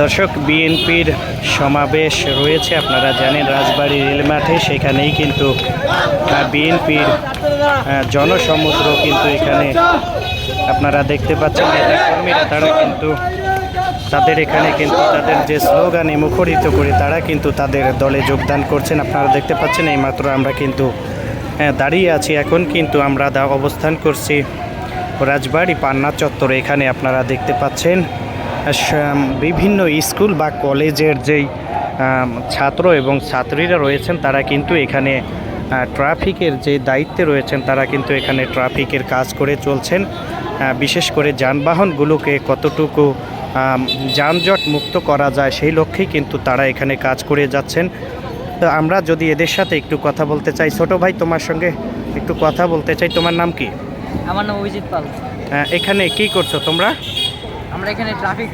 দর্শক, বিএনপির সমাবেশ রয়েছে আপনারা জানেন রাজবাড়ী রেলমাঠে, সেখানেই কিন্তু বিএনপির জনসমুদ্র কিন্তু এখানে আপনারা দেখতে পাচ্ছেন। নেতাকর্মীরা তারা কিন্তু তাদের এখানে কিন্তু তাদের যে স্লোগানে মুখরিত করে তারা কিন্তু তাদের দলে যোগদান করছেন। আপনারা দেখতে পাচ্ছেন এইমাত্র আমরা কিন্তু দাঁড়িয়ে আছি। এখন কিন্তু আমরা অবস্থান করছি রাজবাড়ী পান্না চত্বরে। এখানে আপনারা দেখতে পাচ্ছেন বিভিন্ন স্কুল বা কলেজের যেই ছাত্র এবং ছাত্রীরা রয়েছেন তারা কিন্তু এখানে ট্রাফিকের যে দায়িত্বে রয়েছেন তারা কিন্তু এখানে ট্রাফিকের কাজ করে চলছেন। বিশেষ করে যানবাহনগুলোকে কতটুকু যানজট মুক্ত করা যায় সেই লক্ষ্যেই কিন্তু তারা এখানে কাজ করে যাচ্ছেন। তো আমরা যদি এদের সাথে একটু কথা বলতে চাই। ছোট ভাই, তোমার সঙ্গে একটু কথা বলতে চাই। তোমার নাম কি? আমার নাম অভিজিৎ পাল। এখানে কি করছো তোমরা? আমরা এখানে ট্রাফিক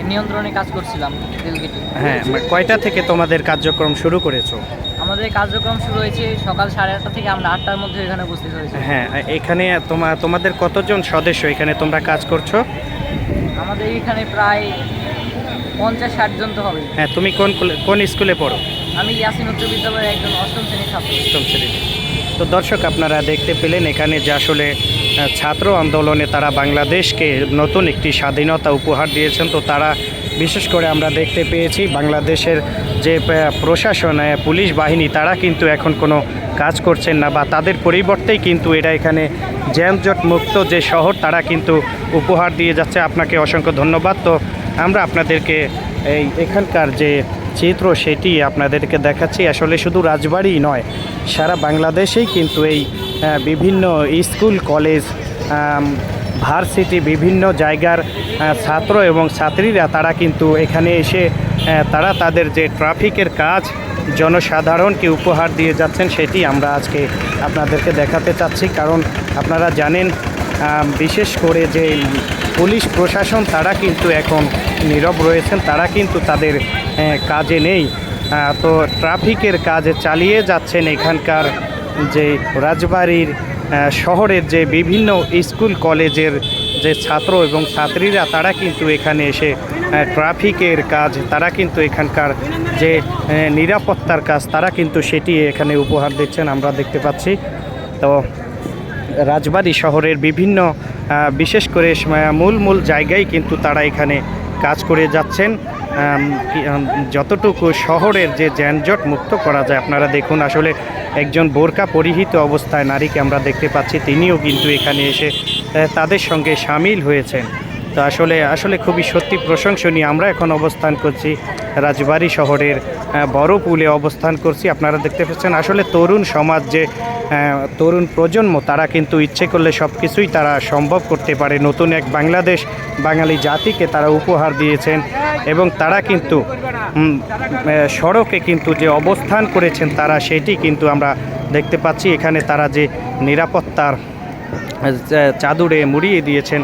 নিয়ন্ত্রণে কাজ করছিলাম রেলগেটে। হ্যাঁ, কয়টা থেকে তোমাদের কার্যক্রম শুরু করেছো? আমাদের কার্যক্রম শুরু হয়েছে সকাল 8:30 থেকে। আমরা 8টার মধ্যে এখানে উপস্থিত হয়েছি। হ্যাঁ, এখানে তোমাদের কতজন সদস্য এখানে তোমরা কাজ করছো? আমাদের এখানে প্রায় 50-60 জন তো হবে। হ্যাঁ, তুমি কোন স্কুলে পড়ো? আমি ইয়াসিন উচ্চ বিদ্যালয়ের একজন অষ্টম শ্রেণীর ছাত্র। অষ্টম শ্রেণী। তো দর্শক, আপনারা দেখতে পেলেন এখানে যে আসলে ছাত্র আন্দোলনে তারা বাংলাদেশকে নতুন একটি স্বাধীনতা উপহার দিয়েছেন। তো তারা বিশেষ করে আমরা দেখতে পেয়েছি বাংলাদেশের যে প্রশাসন, পুলিশ বাহিনী, তারা কিন্তু এখন কোনো কাজ করছেন না, বা তাদের পরিবর্তেই কিন্তু এরা এখানে যানজট মুক্ত যে শহর তারা কিন্তু উপহার দিয়ে যাচ্ছে। আপনাকে অসংখ্য ধন্যবাদ। তো আমরা আপনাদেরকে এখানকার যে চিত্র সেটি আপনাদেরকে দেখাচ্ছি। আসলে শুধু রাজবাড়ী নয়, সারা বাংলাদেশেই কিন্তু এই বিভিন্ন স্কুল, কলেজ, ভার্সিটি, বিভিন্ন জায়গার ছাত্র এবং ছাত্রীরা তারা কিন্তু এখানে এসে তারা তাদের যে ট্রাফিকের কাজ জনসাধারণকে উপহার দিয়ে যাচ্ছেন সেটি আমরা আজকে আপনাদেরকে দেখাতে চাচ্ছি। কারণ আপনারা জানেন বিশেষ করে যে পুলিশ প্রশাসন তারা কিন্তু এখন নীরব রয়েছেন, তারা কিন্তু তাদের কাজে নেই। তো ট্রাফিকের কাজ চালিয়ে যাচ্ছেন এখানকার যে রাজবাড়ীর শহরের যে বিভিন্ন স্কুল কলেজের যে ছাত্র এবং ছাত্রীরা তারা কিন্তু এখানে এসে ট্রাফিকের কাজ, তারা কিন্তু এখানকার যে নিরাপত্তার কাজ তারা কিন্তু সেটি এখানে উপহার দিচ্ছেন আমরা দেখতে পাচ্ছি। তো রাজবাড়ী শহরের বিভিন্ন বিশেষ করে মূল জায়গায় কিন্তু তারা এখানে কাজ করে যাচ্ছেন। যতটুকু শহরের যে যানজট মুক্ত করা যায়। আপনারা দেখুন, আসলে একজন বোরকা পরিহিত অবস্থায় নারীকে আমরা দেখতে পাচ্ছি, তিনিও কিন্তু এখানে এসে তাদের সঙ্গে সামিল হয়েছেন। তো আসলে খুবই সত্যি প্রশংসনীয়। আমরা এখন অবস্থান করছি রাজবাড়ী শহরের বড় পুলে অবস্থান করছি। আপনারা দেখতে পাচ্ছেন আসলে তরুণ সমাজ, যে তরুণ প্রজন্ম, তারা কিন্তু ইচ্ছে করলে সব কিছুই তারা সম্ভব করতে পারে। নতুন এক বাংলাদেশ বাঙালি জাতিকে তারা উপহার দিয়েছেন এবং তারা কিন্তু সড়কে কিন্তু যে অবস্থান করেছেন তারা সেটি কিন্তু আমরা দেখতে পাচ্ছি। এখানে তারা যে নিরাপত্তার চাদরে মুড়িয়ে দিয়েছেন